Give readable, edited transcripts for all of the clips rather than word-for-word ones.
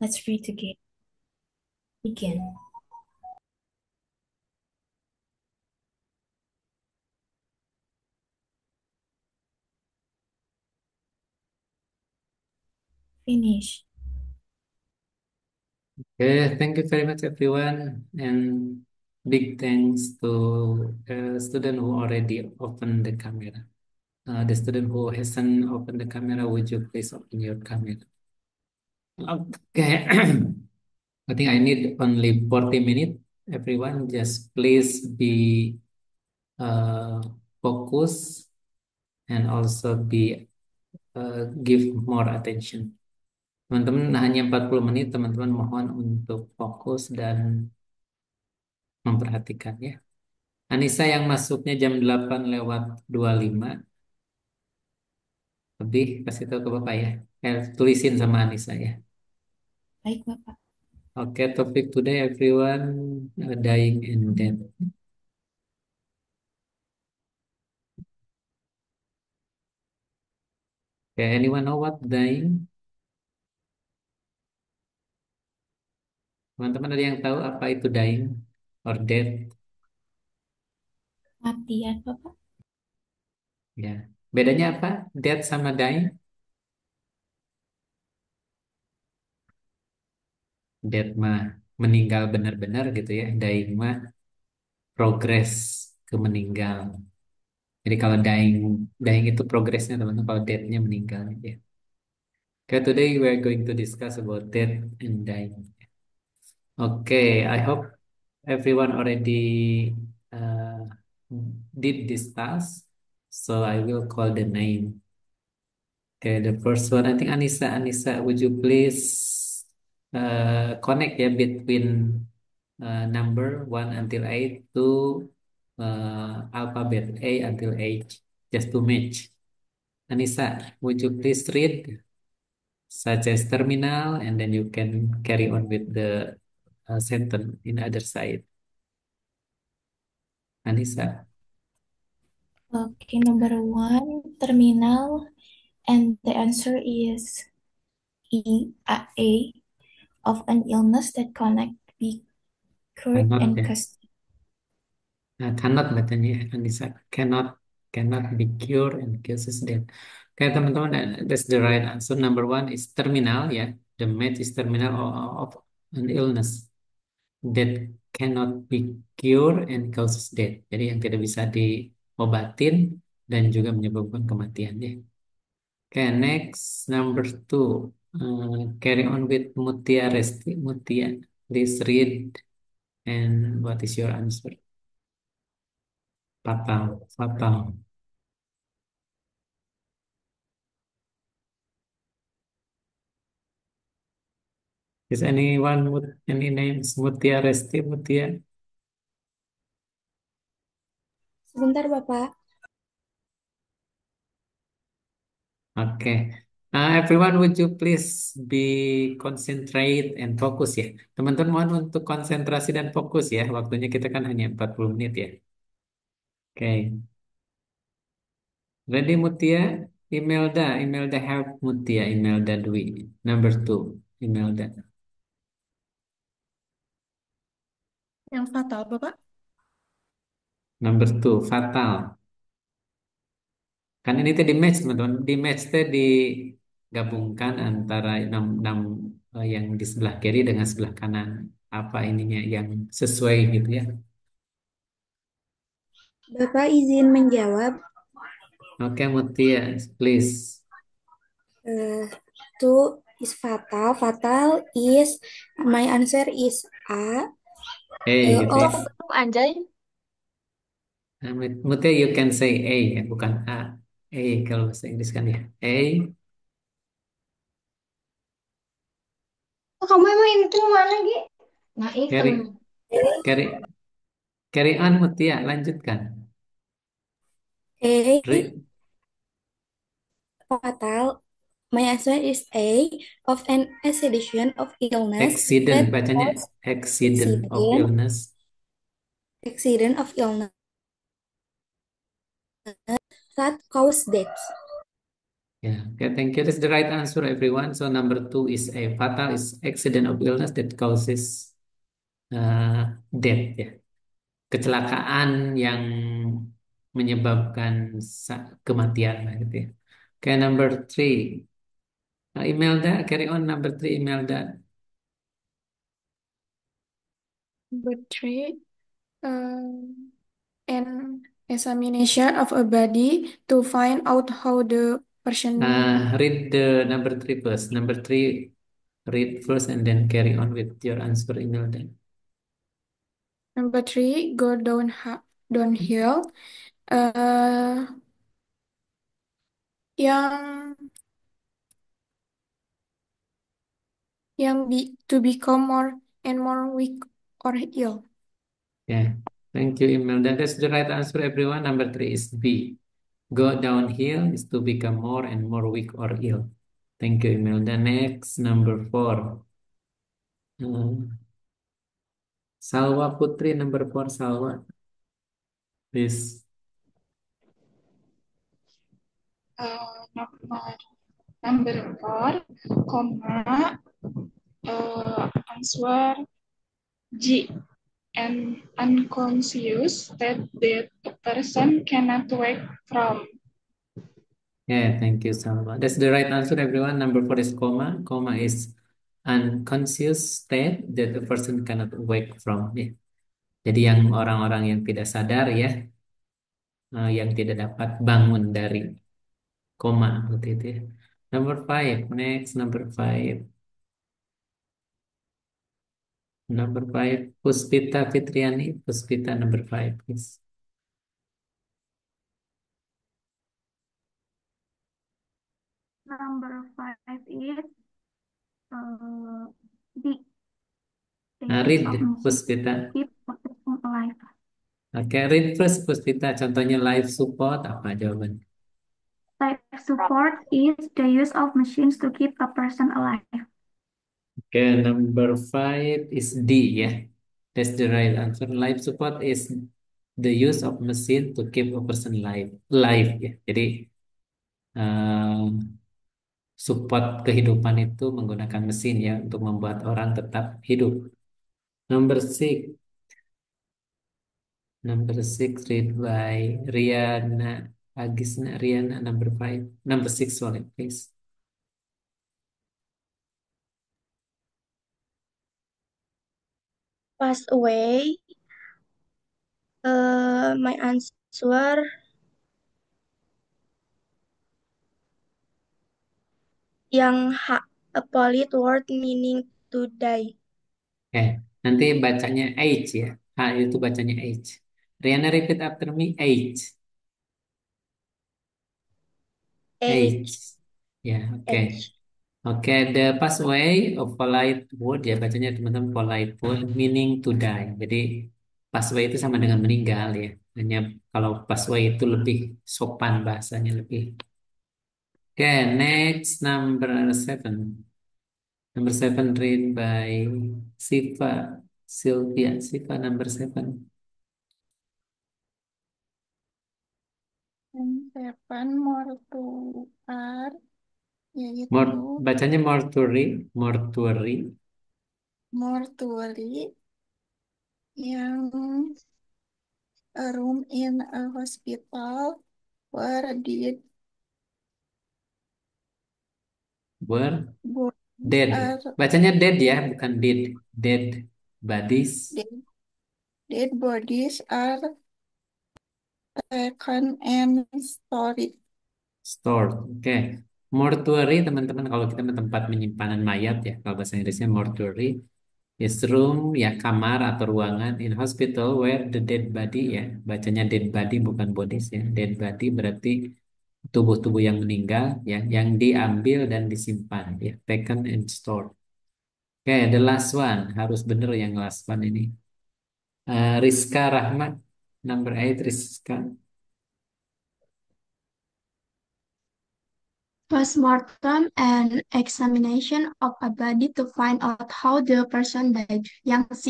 Let's read again. Begin. Finish. Okay, thank you very much, everyone, and big thanks to the student who already opened the camera. The student who hasn't opened the camera, would you please open your camera? Okay, I think I need only 40 minutes. Everyone, just please be uh, focused and also be give more attention. Teman-teman hanya 40 menit, teman-teman mohon untuk fokus dan memperhatikan ya. Anissa yang masuknya jam 8 lewat 25 lebih kasih tahu ke Bapak ya. Tulisin sama Anissa ya. Baik, Bapak. Oke, topik today everyone dying and dead. Okay, anyone know what dying? Teman-teman ada yang tahu apa itu dying or dead? Mati ya, Bapak. Ya. Bedanya apa? Dead sama dying? Dead mah meninggal benar-benar gitu ya. Dying mah progress ke meninggal. Jadi kalau dying dying itu progresnya teman-teman. Kalau deadnya meninggal ya. Okay, today we are going to discuss about death and dying. Okay, I hope everyone already uh, did this task. So I will call the name. Okay, the first one, I think Anissa. Anissa, would you please connect ya between number 1 until 8 to alphabet A until H, just to match. Anissa, would you please read? Such as terminal, and then you can carry on with the sentence in other side. Anissa. Okay, number one, terminal, and the answer is A of an illness that cannot be cured Cannot and ya. caused. Cannot bacanya ya, Anissa. Cannot be cured and causes death. Oke teman-teman, that's the right answer. Number one is terminal ya. The match is terminal of an illness that cannot be cured and causes death. Jadi yang tidak bisa diobatin dan juga menyebabkan kematian ya. Okay, next, number two. Carry on with Mutia Resti. Mutia, please read. And what is your answer? Fatal, fatal. Is anyone with any names? Mutia Resti, Mutia? Sebentar, Bapak. Okay. Everyone, would you please be concentrate and focus ya? Teman-teman mohon untuk konsentrasi dan fokus ya. Waktunya kita kan hanya 40 menit ya. Oke. Ready Mutia? Imelda help Mutia, Imelda Dwi. Number two, Imelda. Yang fatal, Bapak? Number two, fatal. Kan ini teh di match teman-teman. Di match teh digabungkan antara enam yang di sebelah kiri dengan sebelah kanan. Apa ininya yang sesuai gitu ya. Bapak izin menjawab. Oke Mutia, please. Uh, Two is fatal. Fatal is my answer is A. Gitu ya. Of Anjay. Mutia you can say A ya, bukan A. A kalau bahasa Inggris kan ya. A. Oh, kamu emang itu mana, Gi? Nah, item. Carry, carry, carry on Mutia, lanjutkan. A. Re- Fatal. My answer is A of an acceleration of illness Accident, that bacanya cause accident of accident illness. accident of illness that cause death. Yeah, okay, thank you. That's the right answer, everyone. So number two is a fatal is accident of illness that causes death. Ya, kecelakaan yang menyebabkan kematian, lah, gitu ya. Okay, number three. Imelda, carry on number three, Imelda. Number three, an examination of a body to find out how the person. Read the number three first. Number three, read first and then carry on with your answer, Imelda. Number three, go downhill. Uh, yang to become more and more weak or ill. Yeah, thank you, Imelda. That's the right answer, everyone. Number three is B. Go downhill is to become more and more weak or ill. Thank you, Imelda. Next, number four. Hmm, Salwa Putri, number four, Salwa. Please. Nomor number four, comma, answer G. An unconscious state that a person cannot wake from. Yeah, thank you, Salwa. That's the right answer, everyone. Number four is comma. Comma is unconscious state that a person cannot wake from. Ya. Jadi yang orang-orang yang tidak sadar ya, yang tidak dapat bangun dari koma seperti itu ya. Number five, next number five. Number five, Puspita Fitriani. Puspita, number five, please. Number five is the use Read, of music Puspita. to keep a person alive. Oke, read first, Puspita. Contohnya life support, apa jawaban? Life support is the use of machines to keep a person alive. Oke, number five is D ya. That's the right answer. Life support is the use of machine to keep a person live ya. Jadi support kehidupan itu menggunakan mesin ya untuk membuat orang tetap hidup. Number six. Number six read by Riana Agisna. Riana, number five. Number six, sorry, please. Pass away. My answer yang H, a polite word meaning to die. Nanti bacanya age ya. H itu bacanya age. Riana repeat after me, age. Age. Age. Ya, oke. Age. Oke, the pathway of polite word ya bacanya teman-teman polite word meaning to die. Jadi pathway itu sama dengan meninggal ya. Hanya kalau pathway itu lebih sopan bahasanya lebih. Oke, next number seven. Number seven read by Siva Sylvia. Siva number seven. And seven more to are yaitu Bacanya mortuary, mortuary. mortuary yang a room in a hospital where Where bodies dead. are Bacanya dead ya, bukan dead. Dead bodies dead, dead bodies are taken and stored. stored. Oke. Mortuary teman-teman kalau kita tempat penyimpanan mayat ya, kalau bahasa Inggrisnya mortuary is room ya kamar atau ruangan in hospital where the dead body ya. Bacanya dead body bukan bodies ya. Dead body berarti tubuh-tubuh yang meninggal ya, yang diambil dan disimpan ya, taken and stored. Oke, the last one harus bener yang last one ini. Rizka Rahmat, number 8, Rizka. Postmortem and examination of a body to find out how the person died. Yang C.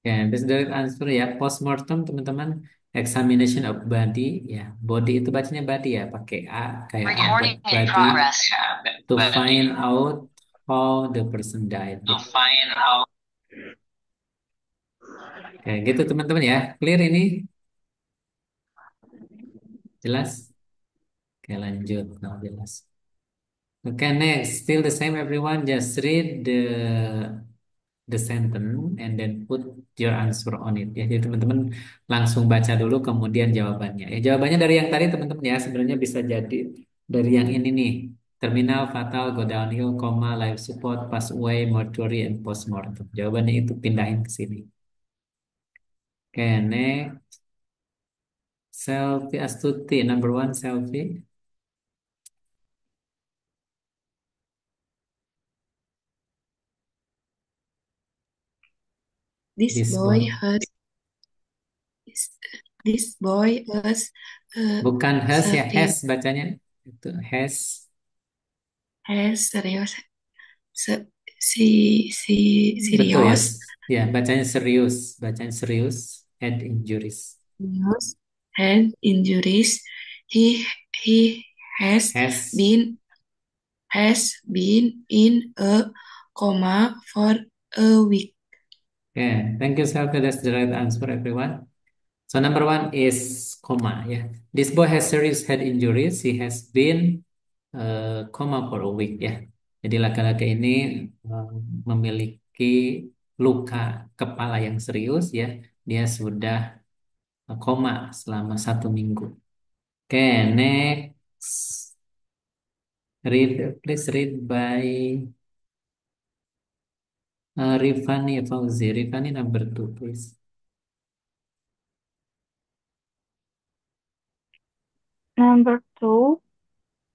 Ya, that's the right answer ya. Postmortem teman-teman Examination of body, ya. Body itu bacanya body ya, pakai A kayak Recording in body progress. to find out how the person died. Ya. Kayak gitu teman-teman ya. Clear ini? Jelas? Oke, lanjut. Nah, jelas. Okay, next. Still the same everyone. Just read the sentence and then put your answer on it. Ya, jadi teman-teman langsung baca dulu kemudian jawabannya. Ya, jawabannya dari yang tadi teman-teman ya. Sebenarnya bisa jadi dari yang ini nih. Terminal, fatal, go downhill, koma, life support, pass away, mortuary, and postmortem. Jawabannya itu pindahin ke sini. Oke, next. Selfie Astuti, number one selfie. This This boy boy. has this boy has Bukan has ya, has serious bacanya. Itu has. serious se- Betul ya. serious Ya, bacanya serius. Bacanya serius. Head injuries. serious head injuries. He has Has. been in a coma for a week. Okay, thank you, Selfie. That's the right answer, everyone. So number one is coma. Yeah, this boy has serious head injuries. He has been coma for a week. Ya, jadi laki-laki ini memiliki luka kepala yang serius. Ya, dia sudah koma selama 1 minggu. Okay, next. Please read by Rifani Fauzi. Rifani number two, please. Number 2,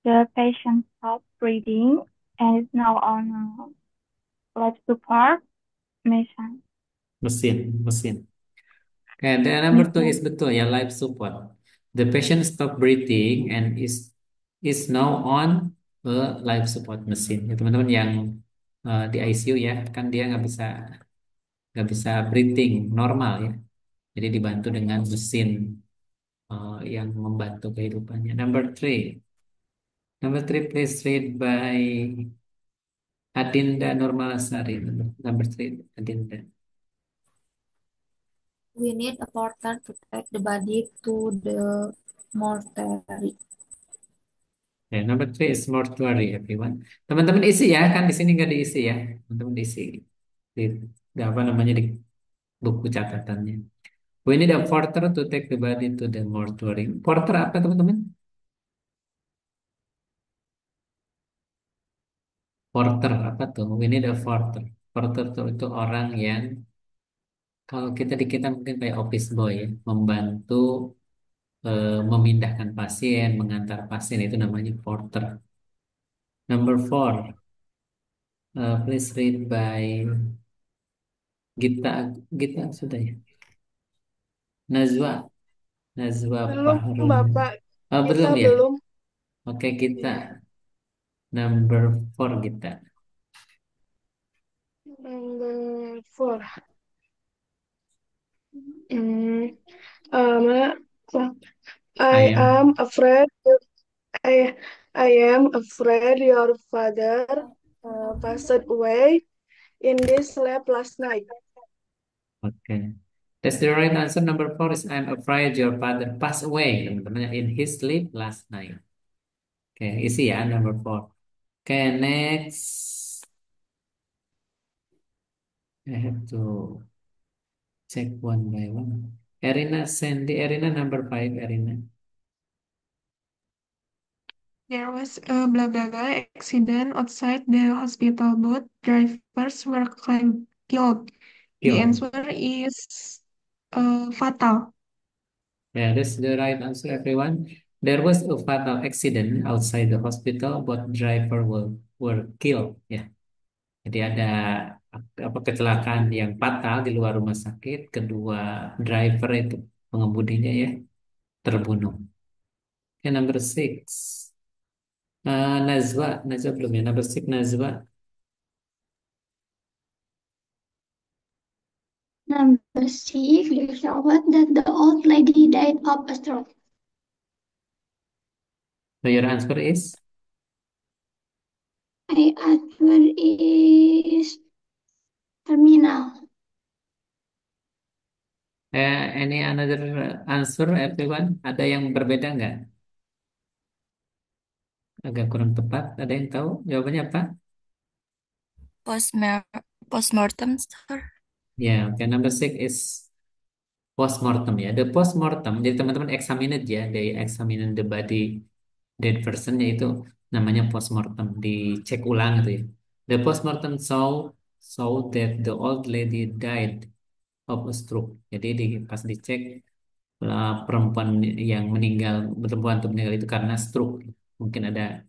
the patient stopped breathing and is now on life support mission. Mesin. Okay, the number two is betul ya, life support. The patient stop breathing and is now on a life support mesin. Ya, teman-teman yang di ICU ya, kan dia nggak bisa breathing normal ya. Jadi dibantu dengan mesin yang membantu kehidupannya. Number three, please read by Adinda Nurmalasari. Number three, Adinda. We need a porter to take the body to the mortuary. Ya, number three is mortuary, everyone. Teman-teman isi ya, kan di sini nggak diisi ya. Teman-teman isi di apa namanya di buku catatannya. We need a porter to take the body to the mortuary. Porter apa teman-teman? Porter apa tuh? We need a porter. Porter tuh itu orang yang kalau kita di kita mungkin kayak office boy ya, membantu memindahkan pasien, mengantar pasien itu namanya porter. Number four, please read by Gita. Gita sudah ya. Nazwa. Nazwa Belum, Fahrun. Bapak. Oh, Kita belum ya? belum. Oke, kita. Ya. Number four kita. Number 4. Hmm. Um, I I am. am afraid I I am afraid your father passed away in this lab last night. Oke. That's the right answer. Number four is I'm afraid your father passed away. Teman-teman in his sleep last night. Oke, isi ya number four. Oke, next. I have to check one by one. Erina Sandy. Erina number five. Erina. There was a blah blah blah accident outside the hospital. Both drivers were killed. The Kill. answer is fatal. Yeah, that's the right answer, everyone. There was a fatal accident outside the hospital. Both driver were killed. Ya, jadi ada apa kecelakaan yang fatal di luar rumah sakit. Kedua driver itu pengemudinya ya terbunuh. Okay, number six. Nazwa belum ya. Number 6 Nazwa. Number 6 discovered that the old lady died of a stroke. So your answer is My answer is terminal. any another answer everyone? Ada yang berbeda nggak? Agak kurang tepat. Ada yang tahu jawabannya apa? Postmortem, sir. Ya, oke. Number 6 is postmortem ya. The postmortem. Jadi teman-teman examine it ya. They examine the body dead person yaitu namanya postmortem. Dicek ulang gitu ya. The postmortem saw that the old lady died of a stroke. Jadi pas dicek perempuan yang meninggal, perempuan itu meninggal itu karena stroke. Mungkin ada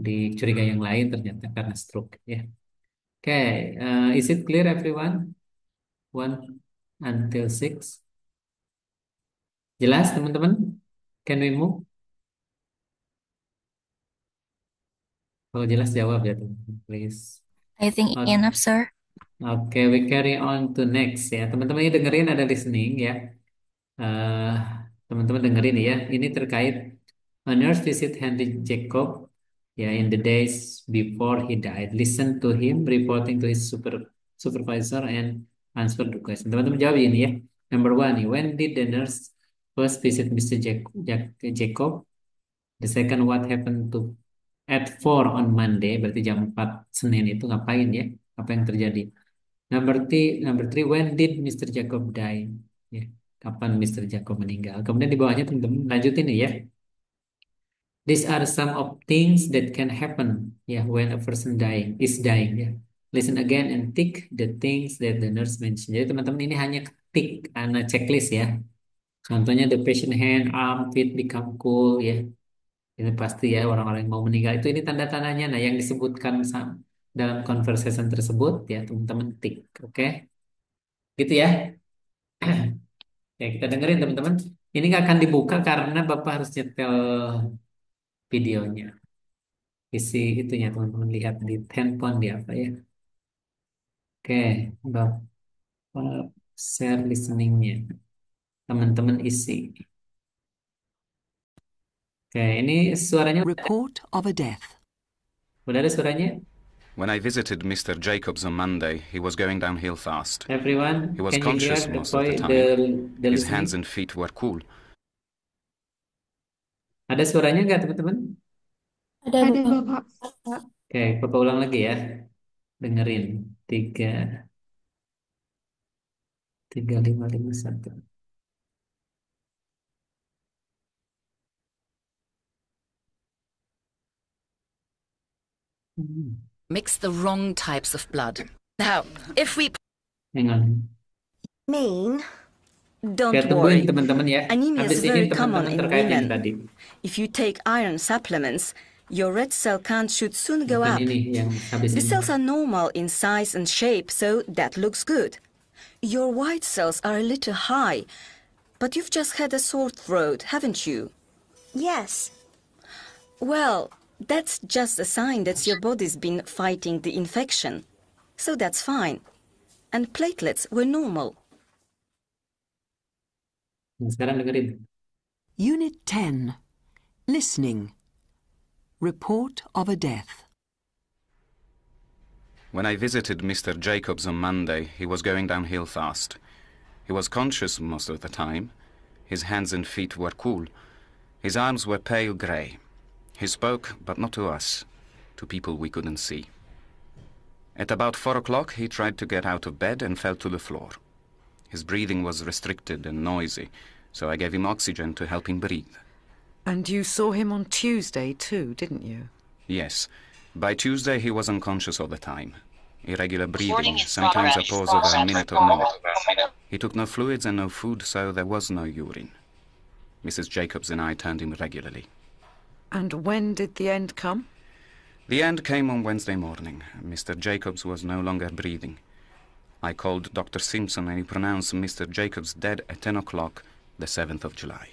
dicuriga yang lain ternyata karena stroke ya. Oke, is it clear everyone? 1 until 6. Jelas teman-teman? Can we move? Kalau jelas jawab ya teman-teman, please. I think enough, sir. Oke, we carry on to next ya. Teman-teman ini dengerin ada listening ya. Eh, Teman-teman dengerin ya. Ini terkait a nurse visit Henry Jacob ya in the days before he died. Listen to him reporting to his supervisor and answer the question. Teman-teman jawab ini ya. Number 1 nih, when did the nurse first visit Mr. Jacob? The second, what happened to at 4 on Monday? Berarti jam 4 Senin itu ngapain ya? Apa yang terjadi? Number three, when did Mr. Jacob die? Ya, kapan Mr. Jacob meninggal? Kemudian di bawahnya teman-teman lanjutin nih ya. These are some of things that can happen ya when a person is dying ya. Listen again and tick the things that the nurse mentioned. Jadi teman-teman ini hanya tick checklist ya. Contohnya the patient hand, arm, feet become cool ya. Ini pasti ya orang-orang yang mau meninggal itu ini tanda-tandanya. Nah yang disebutkan dalam conversation tersebut ya teman-teman tick, oke? Gitu ya. Ya kita dengerin teman-teman. Ini nggak akan dibuka karena Bapak harus nyetel videonya. Isi itunya teman-teman lihat di handphone di apa ya. Oke, Bapak share listeningnya. Teman-teman isi. Oke, ini suaranya Report of a death. udah ada suaranya? When I visited Mr. Jacobs on Monday, he was going downhill fast. Everyone, He was can you hear conscious the most of the time. the His listening? hands and feet were cool. Ada suaranya nggak teman-teman? Ada, Ada Bapak. Bapak. Oke, Bapak ulang lagi ya. Dengerin. 3551. Mix the wrong types of blood. Now, if we Hang on. Mean? don't Oke, tungguin worry, teman-teman ya. anemia Habis is ini very common teman-teman in terkait yang women. tadi. If you take iron supplements, your red cell count should soon go Bukan up. ini yang habis The ini. cells are normal in size and shape, so that looks good. Your white cells are a little high, but you've just had a sore throat, haven't you? Yes. Well, that's just a sign that your body's been fighting the infection. So that's fine. And platelets were normal. Nah, sekarang dengerin. Unit 10. Listening. Report of a death. When I visited Mr. Jacobs on Monday, he was going downhill fast. He was conscious most of the time. His hands and feet were cool. His arms were pale grey. He spoke, but not to us, to people we couldn't see. At about 4 o'clock, he tried to get out of bed and fell to the floor. His breathing was restricted and noisy, so I gave him oxygen to help him breathe. And you saw him on Tuesday too, didn't you? Yes. By Tuesday, he was unconscious all the time. Irregular breathing, sometimes a pause of a minute or more. He took no fluids and no food, so there was no urine. Mrs. Jacobs and I turned him regularly. And when did the end come? The end came on Wednesday morning. Mr. Jacobs was no longer breathing. I called Dr. Simpson and he pronounced Mr. Jacobs dead at 10 o'clock, the 7th of July.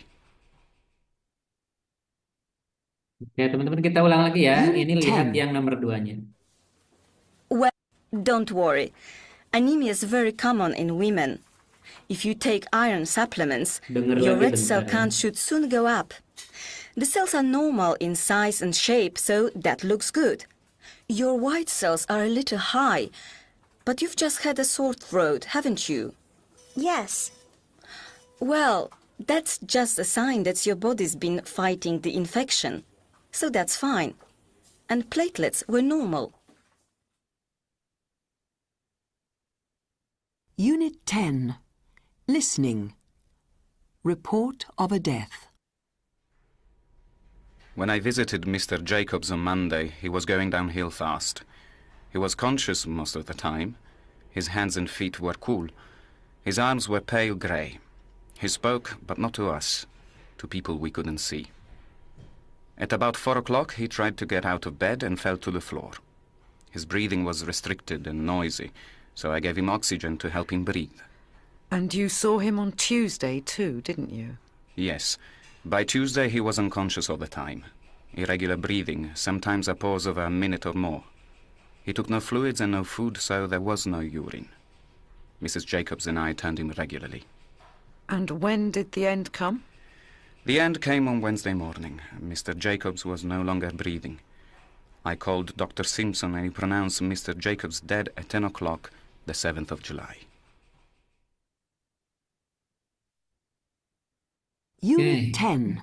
Ya, teman-teman kita ulang lagi ya. Unit Ini lihat 10. yang nomor 2-nya. Well, don't worry. Anemia is very common in women. If you take iron supplements, Dengar your lagi red cell bentar ya. count should soon go up. The cells are normal in size and shape, so that looks good. Your white cells are a little high, but you've just had a sore throat, haven't you? Yes. Well, that's just a sign that your body's been fighting the infection. So that's fine. And platelets were normal. Unit 10. Listening. Report of a death. When I visited Mr. Jacobs on Monday, he was going downhill fast. He was conscious most of the time. His hands and feet were cool. His arms were pale grey. He spoke, but not to us, to people we couldn't see. At about 4 o'clock, he tried to get out of bed and fell to the floor. His breathing was restricted and noisy, so I gave him oxygen to help him breathe. And you saw him on Tuesday too, didn't you? Yes. By Tuesday, he was unconscious all the time. Irregular breathing, sometimes a pause of a minute or more. He took no fluids and no food, so there was no urine. Mrs. Jacobs and I turned him regularly. And when did the end come? The end came on Wednesday morning. Mr. Jacobs was no longer breathing. I called Dr. Simpson and he pronounced Mr. Jacobs dead at 10 o'clock, the 7th of July. Unit 10.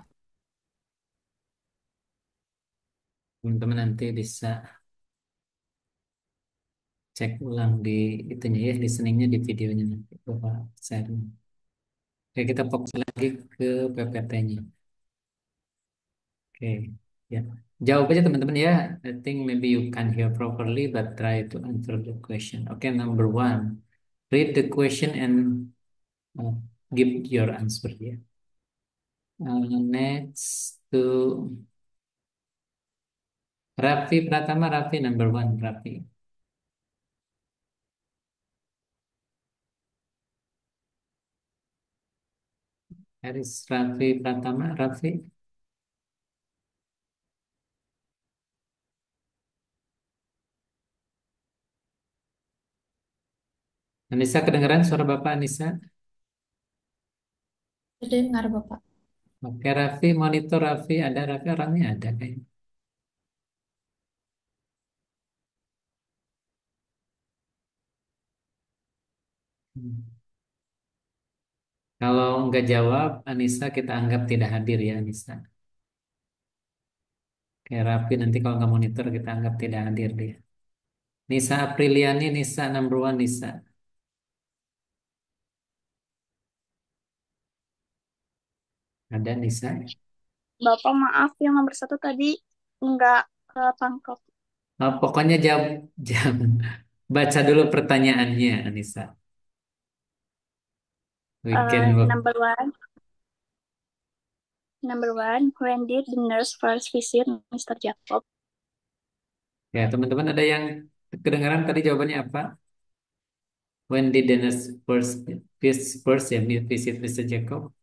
Teman-teman nanti bisa cek ulang di itunya ya, listeningnya di videonya nanti Bapak share. Oke, kita fokus lagi ke PPT-nya. Oke, ya. Jawab aja teman-teman ya. I think maybe you can hear properly, but try to answer the question. Okay, number 1. Read the question and give your answer ya. Next to Raffi Pratama, Raffi number 1, Raffi. Haris Raffi Pratama, Raffi. Anissa, kedengaran suara Bapak Anissa? Terdengar, Bapak. Oke, Raffi, monitor Raffi. Ada Raffi, orangnya ada kayaknya. Kalau nggak jawab, Anissa kita anggap tidak hadir ya, Anissa. Oke, Raffi nanti kalau nggak monitor kita anggap tidak hadir dia. Nisa Apriliani, Nisa number 1, Nisa. Ada Nisa? Bapak maaf, yang nomor 1 tadi nggak ketangkep. Oh, pokoknya jawab, baca dulu pertanyaannya, Anissa. We can work. Number one, when did the nurse first visit Mr. Jacob? Ya, teman-teman ada yang kedengaran tadi jawabannya apa? When did the nurse first ya, visit Mr. Jacob?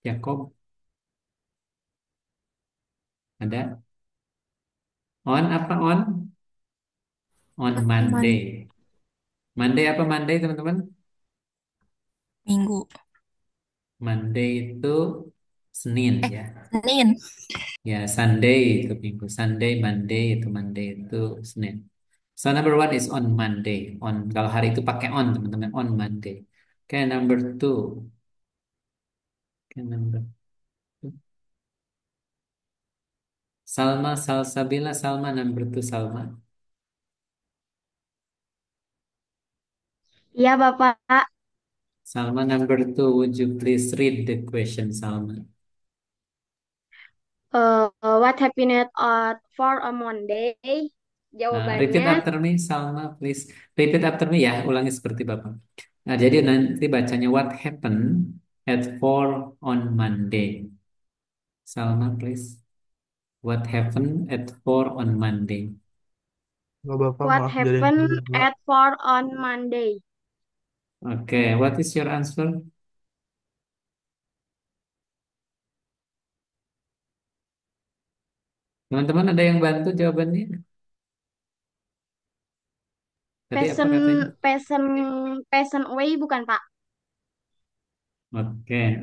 Jacob? Ada? On apa on? On Monday. Monday apa Monday teman-teman? Minggu. Monday itu Senin ya. Senin. Ya, Sunday itu Minggu. Sunday, Monday itu Senin. So number 1 is on Monday. On kalau hari itu pakai on teman-teman, on Monday. Okay, number 2. Okay, number 2. Salma Salsabila, Salma number 2, Salma. Iya, Bapak. Salma number 2, would you please read the question, Salma? What happened at for a Monday? Repeat Jawabannya, after me, Salma, please. Repeat after me ya, ulangi seperti Bapak. Nah, jadi nanti bacanya what happened at 4 on Monday. Salma, please. What happened at 4 on Monday? Nggak, Bapak, what maaf dari happened dulu, Pak. at 4 on Monday? Okay, what is your answer? Teman-teman ada yang bantu jawabannya? Tadi apa katanya? Passion, passion away bukan Pak? Oke,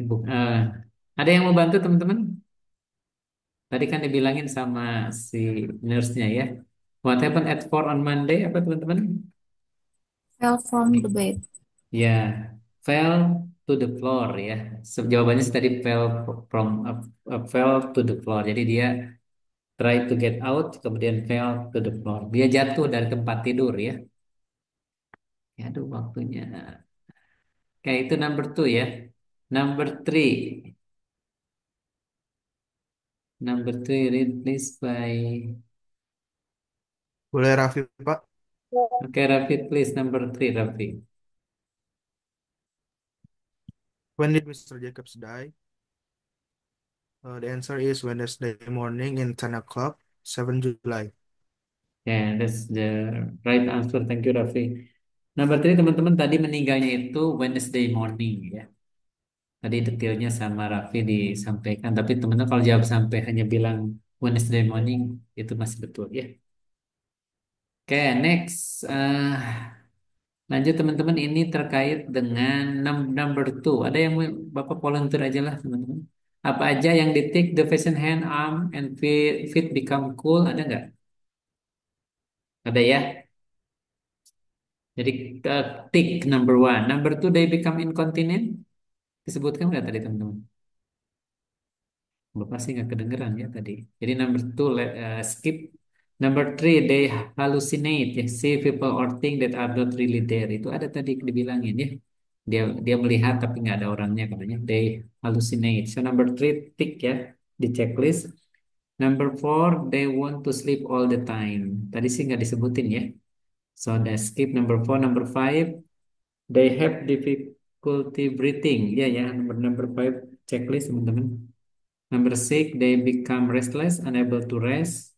ada yang mau bantu teman-teman? Tadi kan dibilangin sama si nurse-nya ya. What happened at 4 on Monday? Apa teman-teman? Fell from the bed. Ya, fell to the floor ya. Jawabannya sih tadi from fell to the floor. Jadi dia try to get out, kemudian fell to the floor. Dia jatuh dari tempat tidur ya. Ya, aduh waktunya. Kayak itu number two ya. Number three. Number three, read please by. Boleh Raffi, Pak? Oke, Rafi, please. Number three, Rafi. When did Mr. Jacobs die? The answer is Wednesday morning in 10 o'clock, 7 July. Yeah, that's the right answer. Thank you, Rafi. Number three, teman-teman, tadi meninggalnya itu Wednesday morning ya. Tadi detailnya sama Raffi disampaikan. Tapi teman-teman kalau jawab sampai hanya bilang Wednesday morning, itu masih betul ya. Oke, next. Lanjut teman-teman, ini terkait dengan number two. Ada yang mau Bapak volunteer aja lah teman-teman. Apa aja yang detik the fashion hand, arm, and feet become cool? Ada nggak? Ada ya. Jadi tick number one. Number two, they become incontinent. Disebutkan nggak tadi teman-teman? Bapak sih nggak kedengeran ya tadi. Jadi number two, skip. Number three, they hallucinate. Ya. See people or things that are not really there. Itu ada tadi dibilangin ya. Dia melihat tapi nggak ada orangnya katanya. They hallucinate. So number three, tick ya di checklist. Number four, they want to sleep all the time. Tadi sih nggak disebutin ya. So the skip number four, number five. They have difficulty breathing. Ya ya, number five checklist teman-teman. Number six, they become restless, unable to rest.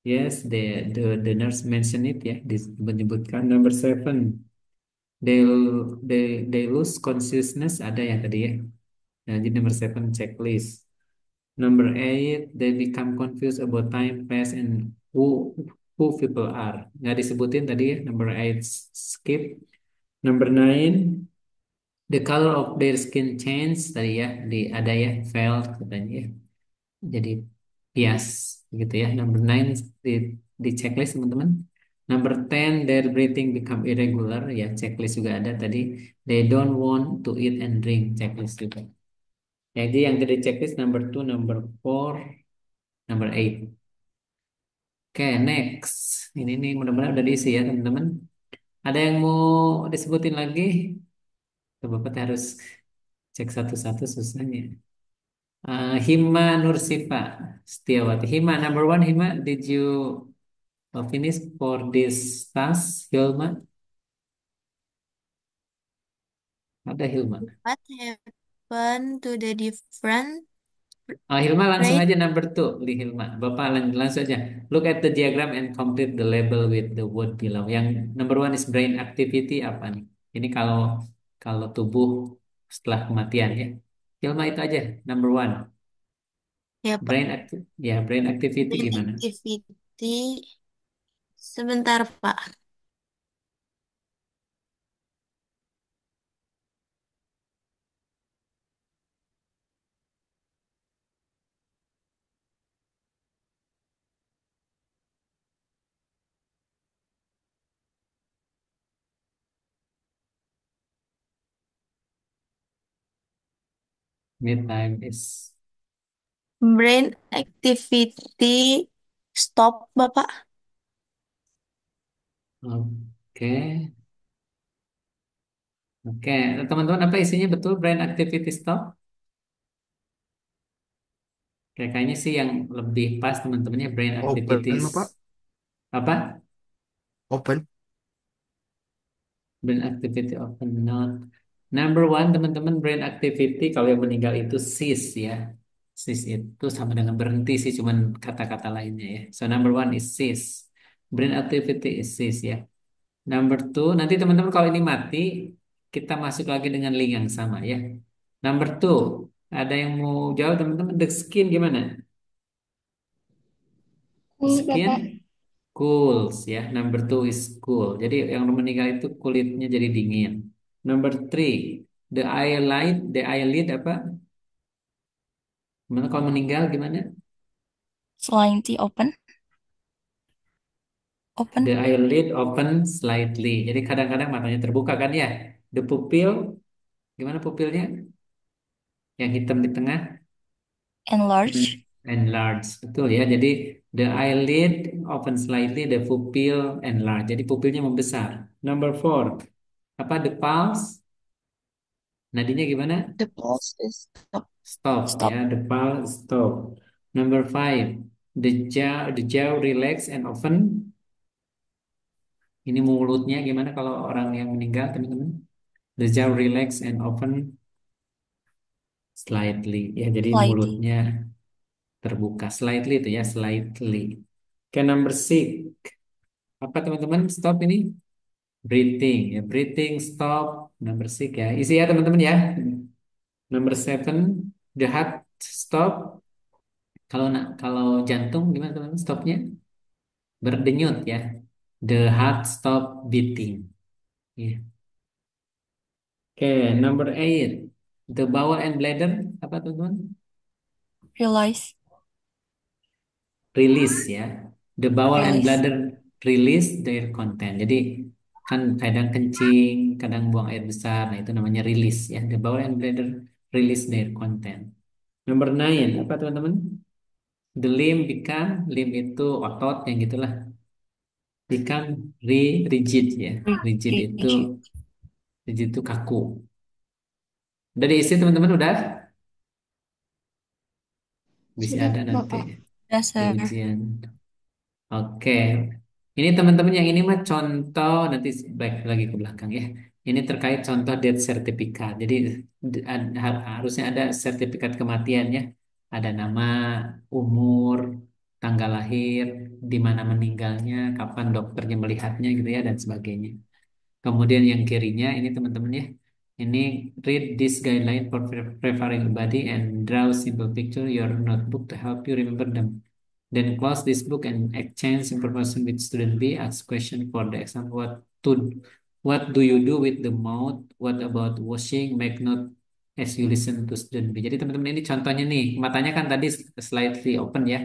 Yes, the nurse mentioned it ya, menyebutkan. Number seven, they lose consciousness. Ada ya tadi ya. Nah, jadi number seven checklist. Number eight, they become confused about time, place, and who people are. Nggak disebutin tadi ya. Number eight skip. Number nine, the color of their skin change tadi ya, ada ya, felt katanya ya. Jadi bias gitu ya. Number nine di checklist teman-teman. Number 10, their breathing become irregular ya, checklist juga ada tadi. They don't want to eat and drink, checklist juga. Jadi yang dari checklist number 2, number 4, number 8. Oke, next. Ini nih mudah-mudahan udah diisi ya teman-teman. Ada yang mau disebutin lagi? Bapak harus cek satu-satu susahnya. Hima Nursifa Setiawati. Hima, number one, Hima, did you finish for this task, Hilma? Ada Hilma. What happened to the different Hilma langsung rate? aja number two, di Hilma. Bapak langsung aja. Look at the diagram and complete the label with the word below. Yang number one is brain activity apa nih? Ini kalau tubuh setelah kematian ya. Hilma itu aja, number one. Ya, Pak. Brain activity Brain gimana? activity. Sebentar, Pak. Mid time is Brain activity stop, Bapak. oke. Oke, teman-teman apa isinya betul brain activity stop? Kayaknya sih yang lebih pas teman-temannya brain activities Open, Pak. apa? Open. Brain activity open not. Number one teman-teman brain activity kalau yang meninggal itu cease ya. Cease itu sama dengan berhenti sih cuman kata-kata lainnya ya. So number one is cease. Brain activity is cease ya. Number two nanti teman-teman kalau ini mati kita masuk lagi dengan link yang sama ya. Number two ada yang mau jawab teman-teman the skin gimana? Cool, Skin Bapak. cools ya. Number two is cool. Jadi yang meninggal itu kulitnya jadi dingin. Number three, the eyelid apa? Gimana kalau meninggal gimana? Slightly open. Open. The eyelid open slightly. Jadi kadang-kadang matanya terbuka kan ya. The pupil, gimana pupilnya? Yang hitam di tengah? Enlarge. Enlarge, betul ya. Jadi the eyelid open slightly, the pupil enlarge. Jadi pupilnya membesar. Number four, apa the pulse? Nadinya gimana? The pulse is stop. Stop Stop. ya, the pulse stop. Number five, the jaw relax and open. Ini mulutnya gimana kalau orang yang meninggal, teman-teman? The jaw relax and open slightly. Ya, jadi Slightly. mulutnya terbuka. Slightly itu ya, slightly. Oke, number six. Apa teman-teman? Stop ini. Breathing ya, breathing stop. Number six ya. Isi ya teman-teman ya. Number seven, the heart stop. Kalau jantung gimana teman-teman? Stopnya berdenyut ya. The heart stop beating. Ya. Oke, number eight, the bowel and bladder apa teman-teman? Realize. Release ya. The bowel and Release. bladder release their content. Jadi kan kadang kencing, kadang buang air besar. Nah, itu namanya release ya. The bowel and bladder release their content. Number nine, apa teman-teman? The limb become, limb itu otot yang gitulah. Become rigid ya. Rigid itu kaku. Udah diisi teman-teman udah? Bisa Sudah, ada nanti Bapak. di Dasar. ujian. Oke, ini teman-teman yang ini mah contoh nanti back lagi ke belakang ya. Ini terkait contoh death certificate. Jadi harusnya ada sertifikat kematian ya. Ada nama, umur, tanggal lahir, di mana meninggalnya, kapan dokternya melihatnya gitu ya dan sebagainya. Kemudian yang kirinya ini teman-teman ya. Ini read this guideline for preparing the body and draw simple picture your notebook to help you remember them. Then close this book and exchange information with student B. Ask question for the exam. What do you do with the mouth? What about washing? Make note as you listen to student B. Jadi teman-teman ini contohnya nih. Matanya kan tadi slightly open ya.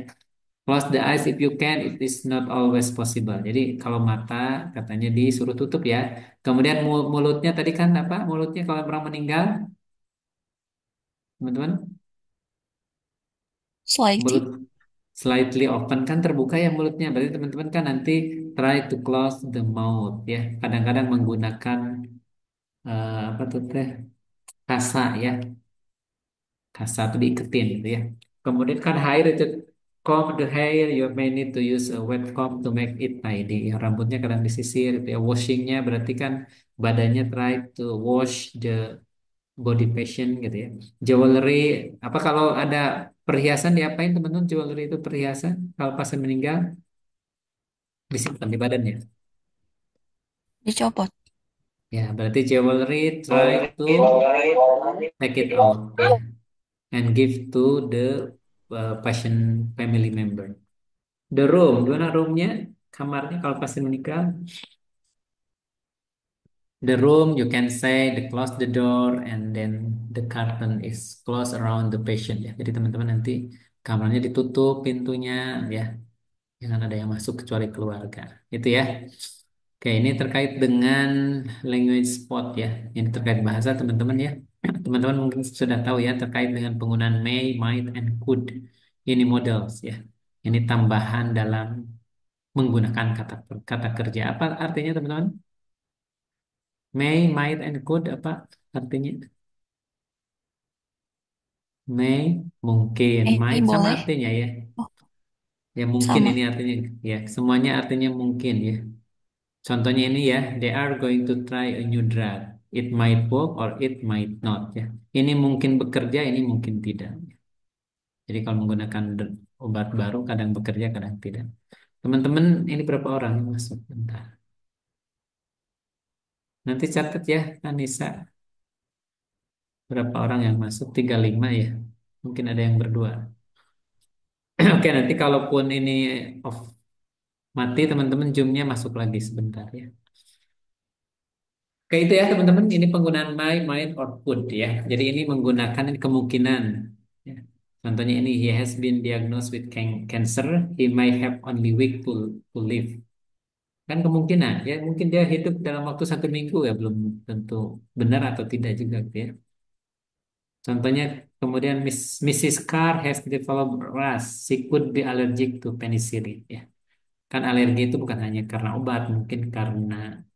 Close the eyes if you can. It is not always possible. Jadi kalau mata katanya disuruh tutup ya. Kemudian mulutnya tadi kan apa? Mulutnya kalau orang meninggal, teman-teman, Slightly. mulut slightly open kan terbuka ya mulutnya. Berarti teman-teman kan nanti try to close the mouth ya. Kadang-kadang menggunakan apa tuh teh kasa ya. Kasa tuh diiketin gitu ya. Kemudian kan hair itu comb the hair, you may need to use a wet comb to make it tidy. Ya, rambutnya kadang disisir gitu ya. Washingnya berarti kan badannya try to wash the body passion gitu ya. Jewelry, apa kalau ada perhiasan diapain teman-teman? Jewelry itu perhiasan kalau pasien meninggal disimpan di badannya. Dicopot. Ya, berarti jewelry try to take it out ya and give to the patient family member. The room, gimana roomnya? Kamarnya kalau pasien meninggal. The room, you can say the close the door and then the curtain is closed around the patient ya. Jadi teman-teman nanti kamarnya ditutup pintunya ya. Jangan ada yang masuk kecuali keluarga. Itu ya. Oke, ini terkait dengan language spot ya. Ini terkait bahasa teman-teman ya. Teman-teman mungkin sudah tahu ya terkait dengan penggunaan may, might, and could. Ini models ya. Ini tambahan dalam menggunakan kata kata kerja. Apa artinya teman-teman? May, might, and could apa artinya? May mungkin, might sama boleh. artinya ya. Oh, Ya mungkin sama. ini artinya ya. Semuanya artinya mungkin ya. Contohnya ini ya, they are going to try a new drug. It might work or it might not ya. Ini mungkin bekerja, ini mungkin tidak. Jadi kalau menggunakan obat baru kadang bekerja, kadang tidak. Teman-teman, ini berapa orang yang masuk? Bentar. Nanti catat ya, Anissa. Berapa orang yang masuk? 35 ya. Mungkin ada yang berdua. Oke, nanti kalaupun ini off Mati teman-teman, zoomnya masuk lagi sebentar ya. Oke itu ya teman-teman, ini penggunaan my, might, or could ya. Jadi ini menggunakan kemungkinan. Ya. Contohnya ini, he has been diagnosed with cancer, he might have only week to live. Kan kemungkinan ya, mungkin dia hidup dalam waktu 1 minggu ya, belum tentu benar atau tidak juga gitu ya. Contohnya kemudian Mrs. Carr has developed RAS, she could be allergic to penicillin ya. Kan alergi itu bukan hanya karena obat, mungkin karena